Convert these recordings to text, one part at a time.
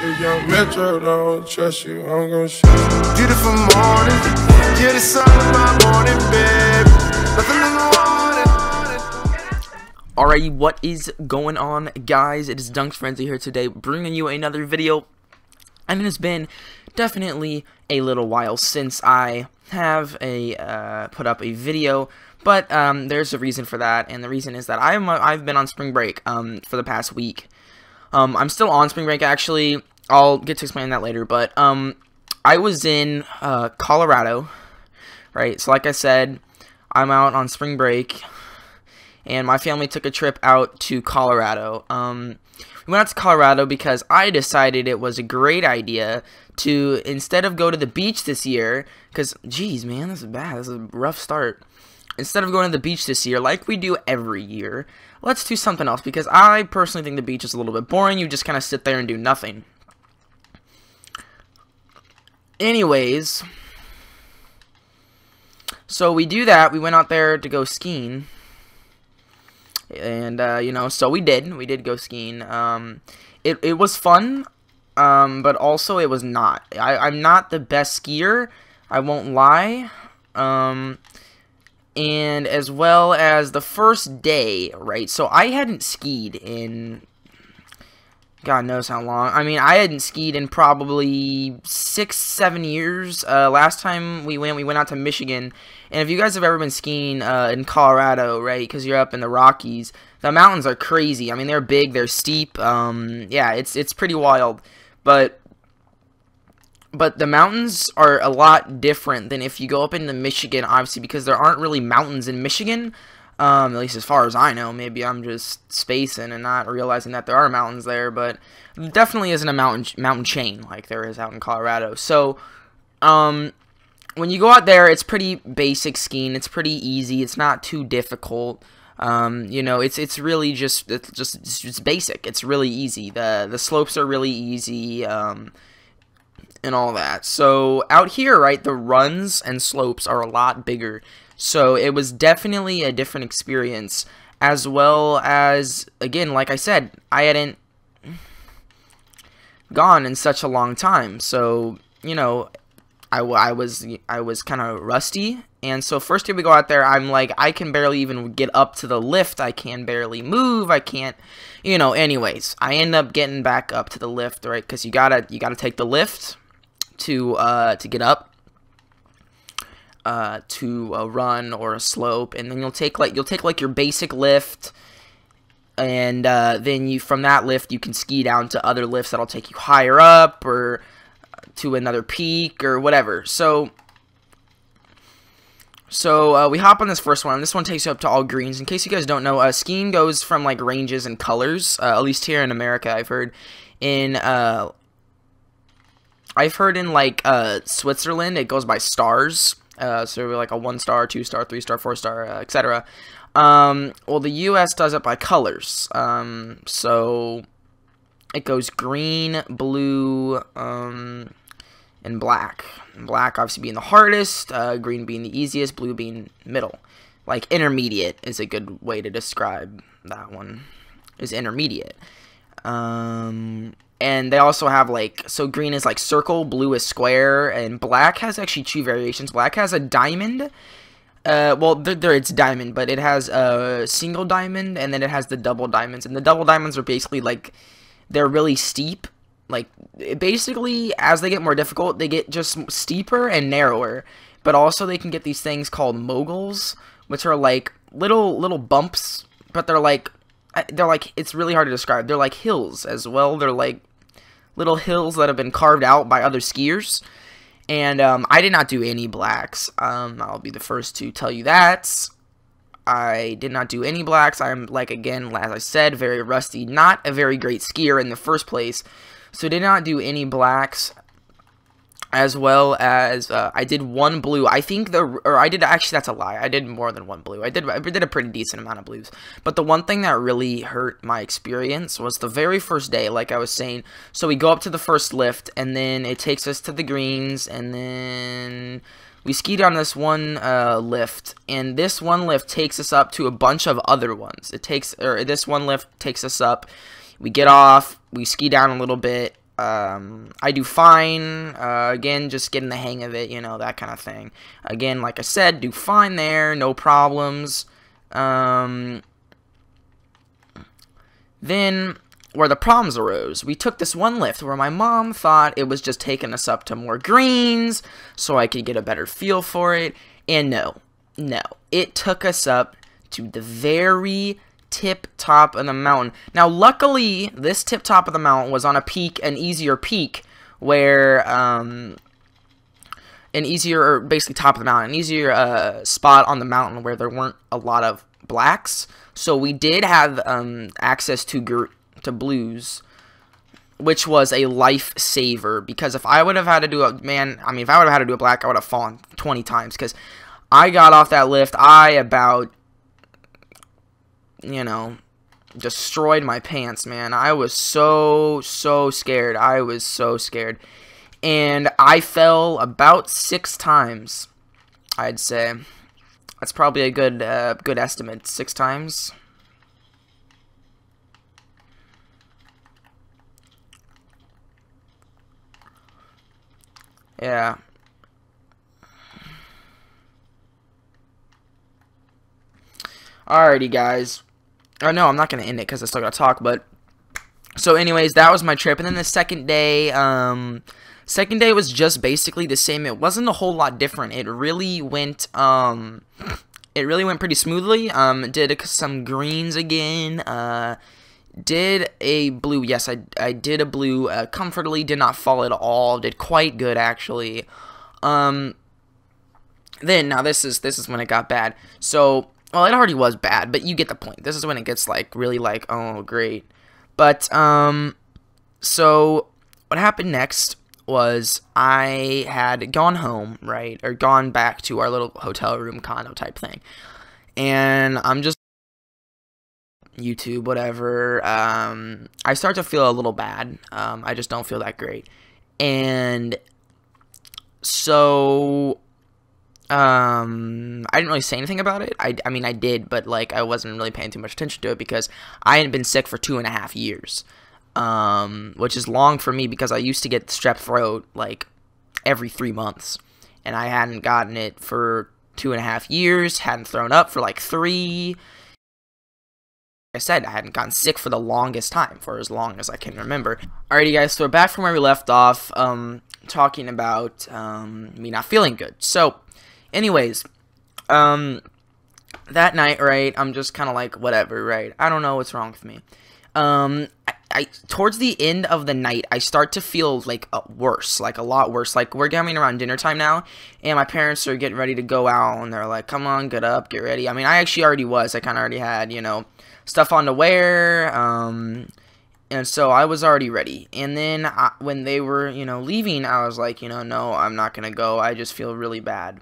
If young Metro don't trust you, I'm gonna shoot you. Beautiful morning, yeah, the sun of my morning, babe. Nothing in the water. Alrighty, what is going on, guys? It is Dunks Frenzy here today, bringing you another video. And it has been definitely a little while since I have put up a video, but there's a reason for that, and the reason is that I've been on spring break for the past week. I'm still on spring break, actually. I'll get to explain that later, but I was in Colorado, right? So like I said, I'm out on spring break, and my family took a trip out to Colorado. We went out to Colorado because I decided it was a great idea to, instead of go to the beach this year, because, geez, man, this is bad. This is a rough start. Instead of going to the beach this year, like we do every year, let's do something else, because I personally think the beach is a little bit boring. You just kind of sit there and do nothing. Anyways, so we do that. We went out there to go skiing. And, you know, so we did go skiing. It was fun, but also it was not. I'm not the best skier, I won't lie. And as well as the first day, right, so I hadn't skied in God knows how long. I mean, I hadn't skied in probably 6-7 years. Last time we went out to Michigan. And if you guys have ever been skiing in Colorado, right, because you're up in the Rockies, the mountains are crazy. I mean, they're big, they're steep. Yeah, it's pretty wild. But the mountains are a lot different than if you go up into Michigan, obviously, because there aren't really mountains in Michigan. At least as far as I know. Maybe I'm just spacing and not realizing that there are mountains there, but there definitely isn't a mountain chain like there is out in Colorado. So, when you go out there, it's pretty basic skiing. It's pretty easy. It's not too difficult. You know, it's really just basic. It's really easy. The slopes are really easy, and all that. So out here, right, the runs and slopes are a lot bigger. So it was definitely a different experience, as well as, again, like I said, I hadn't gone in such a long time. So, you know, I was kind of rusty. And so first day we go out there, I'm like, I can barely even get up to the lift. I can barely move. I can't, you know, anyways, I end up getting back up to the lift, right? Because you gotta take the lift to get up to a run or a slope, and then you'll take like your basic lift, and then from that lift you can ski down to other lifts that'll take you higher up or to another peak or whatever. So we hop on this first one, and this one takes you up to all greens. In case you guys don't know, skiing goes from like ranges and colors, at least here in America. I've heard in like Switzerland it goes by stars. So like a 1-star, 2-star, 3-star, 4-star, etc. Well, the U.S. does it by colors. So it goes green, blue, and black. Black obviously being the hardest, green being the easiest, blue being middle. Like intermediate is a good way to describe that one. Is intermediate. And they also have, like, so green is like circle, blue is square, and black has actually 2 variations. Black has a diamond. Well, it's diamond, but it has a single diamond, and then it has the double diamonds. And the double diamonds are basically, like, they're really steep. Like, basically, as they get more difficult, they get just steeper and narrower. But also, they can get these things called moguls, which are, like, little bumps, but they're like, it's really hard to describe. They're like hills as well. They're like little hills that have been carved out by other skiers. And I did not do any blacks. I'll be the first to tell you that. I did not do any blacks. I'm, like, again, as I said, very rusty. Not a very great skier in the first place. So did not do any blacks. As well as, I did 1 blue. I think actually that's a lie. I did more than 1 blue. I did a pretty decent amount of blues. But the one thing that really hurt my experience was the very first day, like I was saying. So we go up to the first lift, and then it takes us to the greens, and then we ski down this one lift, and this one lift takes us up to a bunch of other ones. This one lift takes us up. We get off, we ski down a little bit, I do fine. Again, just getting the hang of it, you know, that kind of thing. Again, like I said, do fine there, no problems. Then, where the problems arose, we took this one lift where my mom thought it was just taking us up to more greens so I could get a better feel for it. And no, it took us up to the very tip top of the mountain. Now, luckily, this tip top of the mountain was on a peak, an easier peak, where, basically top of the mountain, an easier spot on the mountain where there weren't a lot of blacks. So we did have access to blues, which was a lifesaver, because if I would have had to do a black, I would have fallen 20 times, because I got off that lift, I about, you know, destroyed my pants, man. I was so scared. I was so scared. And I fell about 6 times, I'd say. That's probably a good estimate. 6 times. Yeah. Alrighty, guys. Oh, no, I'm not going to end it because I still got to talk, but... So, anyways, that was my trip. And then the second day, was just basically the same. It wasn't a whole lot different. It really went pretty smoothly. Did some greens again. Did a blue. Yes, I did a blue comfortably. Did not fall at all. Did quite good, actually. Then, now this is when it got bad. So, well, it already was bad, but you get the point. This is when it gets, like, really, like, oh, great. But, so, what happened next was I had gone home, right, or gone back to our little hotel room condo type thing, and I'm just YouTube, whatever, I start to feel a little bad. I just don't feel that great, and so, I didn't really say anything about it. I mean, I did, but, like, I wasn't really paying too much attention to it because I hadn't been sick for 2.5 years. Which is long for me because I used to get strep throat, like, every 3 months. And I hadn't gotten it for 2.5 years, hadn't thrown up for, like, 3. Like I said, I hadn't gotten sick for the longest time, for as long as I can remember. Alrighty, guys, so we're back from where we left off, talking about, me not feeling good. So, anyways, that night, right, I'm just kind of like, whatever, right, I don't know what's wrong with me. Towards the end of the night, I start to feel, like, worse, like, a lot worse. Like, we're getting around dinner time now, and my parents are getting ready to go out, and they're like, come on, get up, get ready. I mean, I actually already was. I kind of already had, you know, stuff on to wear, and so I was already ready. And then, when they were, you know, leaving, I was like, you know, no, I'm not gonna go. I just feel really bad.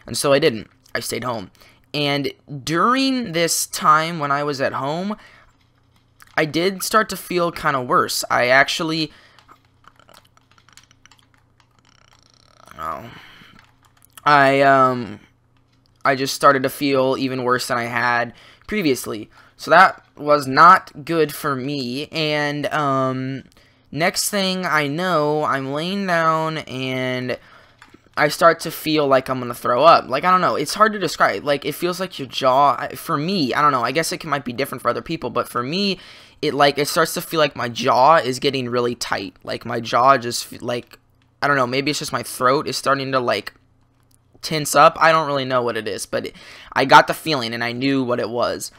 And so I didn't. I stayed home. And during this time when I was at home, I did start to feel kind of worse. I actually... I just started to feel even worse than I had previously. So that was not good for me. And, next thing I know, I'm laying down and I start to feel like I'm gonna throw up. Like, I don't know, it's hard to describe. Like, it feels like your jaw, for me, I don't know, I guess it might be different for other people, but for me, it starts to feel like my jaw is getting really tight. Like, my jaw just, like, I don't know, maybe it's just my throat is starting to, like, tense up. I don't really know what it is, but I got the feeling and I knew what it was.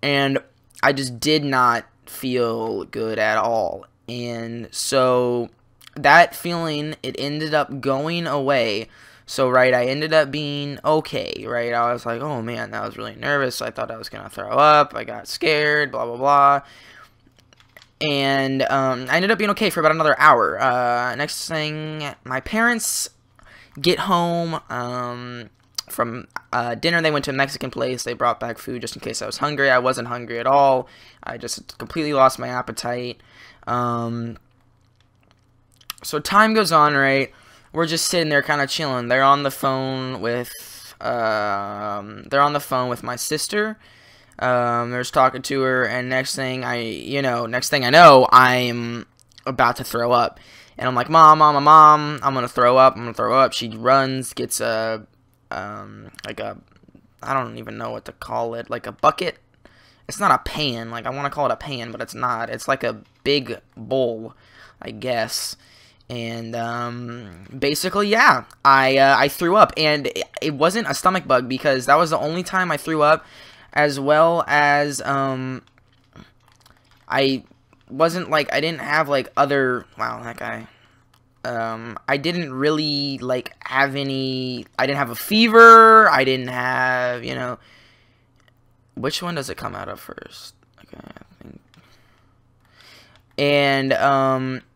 And I just did not feel good at all. And so that feeling, it ended up going away. So, right, I ended up being okay, right? I was like, oh, man, I was really nervous. I thought I was going to throw up. I got scared, blah, blah, blah. And I ended up being okay for about another hour. Next thing, my parents get home from dinner. They went to a Mexican place. They brought back food just in case I was hungry. I wasn't hungry at all. I just completely lost my appetite. So time goes on, right? We're just sitting there kind of chilling. They're on the phone with my sister. They're just talking to her, and next thing I know, I'm about to throw up. And I'm like, Mom, I'm gonna throw up. She runs, gets like a, I don't even know what to call it, like a bucket. It's not a pan, like I want to call it a pan, but it's not. It's like a big bowl, I guess. And basically, yeah, I threw up, and it wasn't a stomach bug because that was the only time I threw up, as well as I wasn't like, I didn't have like other, wow, that guy. I didn't really like have any, I didn't have a fever, I didn't have, you know, which one does it come out of first? Okay, I think. And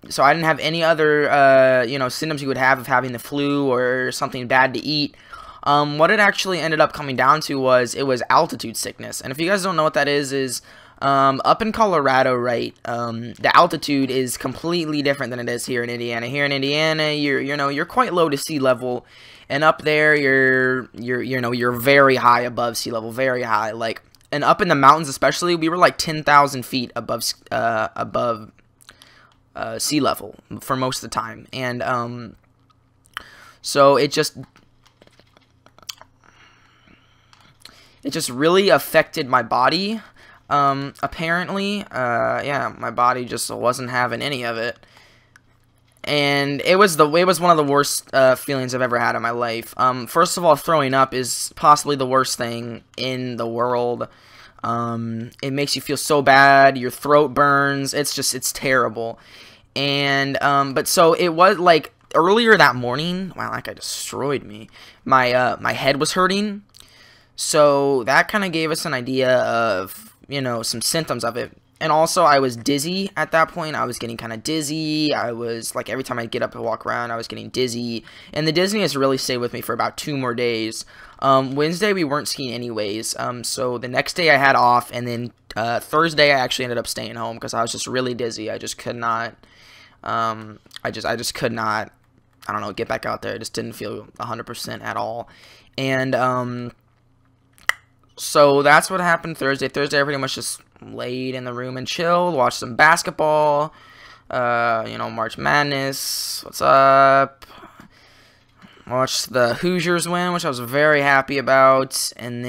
so I didn't have any other you know, symptoms you would have of having the flu or something bad to eat. What it actually ended up coming down to was, it was altitude sickness. And if you guys don't know what that is up in Colorado, right, the altitude is completely different than it is here in Indiana. Here in Indiana, you're quite low to sea level, and up there you're very high above sea level, very high. Like, and up in the mountains especially, we were like 10,000 feet above sea level for most of the time. And so it just really affected my body. Apparently, yeah, my body just wasn't having any of it, and it was one of the worst feelings I've ever had in my life. First of all, throwing up is possibly the worst thing in the world. It makes you feel so bad. Your throat burns. It's terrible. And but so it was like earlier that morning. Wow, that guy destroyed me. My head was hurting. So that kind of gave us an idea of, you know, some symptoms of it. And also, I was dizzy at that point. I was getting kind of dizzy. I was, like, every time I'd get up and walk around, I was getting dizzy. And the dizziness really stayed with me for about 2 more days. Wednesday, we weren't skiing anyways. So the next day I had off. And then Thursday, I actually ended up staying home because I was just really dizzy. I just could not, I just could not, I don't know, get back out there. I just didn't feel 100% at all. And, so that's what happened Thursday. Thursday, I pretty much just laid in the room and chilled, watched some basketball, you know, March Madness, what's up, watched the Hoosiers win, which I was very happy about, and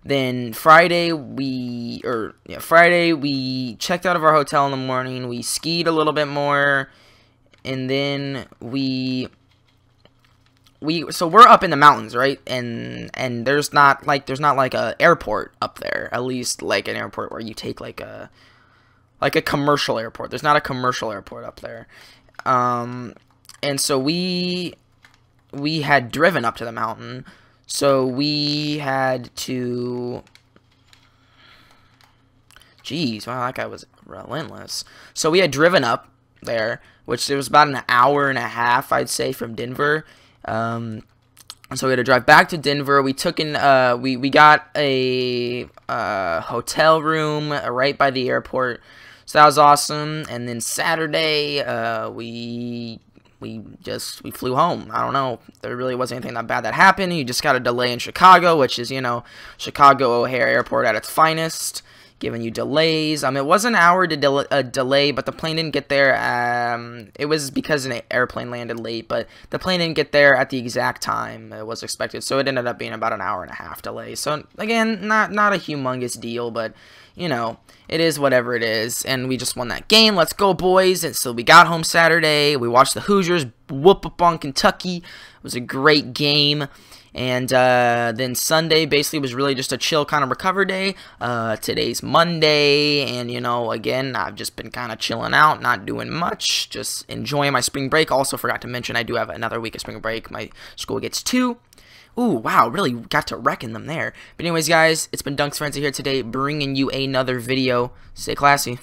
then Friday, we checked out of our hotel in the morning, we skied a little bit more, and then so we're up in the mountains, right? And there's not like a airport up there, at least like an airport where you take like a commercial airport. There's not a commercial airport up there. And so we had driven up to the mountain. So we had to, jeez, wow, that guy was relentless. So we had driven up there, which it was about an hour and a half, I'd say, from Denver. So we had to drive back to Denver. We took in, we got a hotel room right by the airport, so that was awesome. And then Saturday, we flew home. I don't know, there really wasn't anything that bad that happened. You just got a delay in Chicago, which is, you know, Chicago O'Hare Airport at its finest, giving you delays. It was an hour delay, but the plane didn't get there. It was because an airplane landed late, but the plane didn't get there at the exact time it was expected, so it ended up being about an hour and a half delay. So again, not a humongous deal, but you know, it is whatever it is. And we just won that game. Let's go, boys. And so we got home Saturday. We watched the Hoosiers whoop up on Kentucky. It was a great game. And then Sunday basically was really just a chill kind of recover day. Today's Monday, and you know, again, I've just been kind of chilling out, not doing much, just enjoying my spring break. Also forgot to mention I do have another week of spring break. My school gets 2. Ooh, wow, really got to wrecking them there. But anyways, guys, it's been Dunks Frenzy here today, bringing you another video. Stay classy.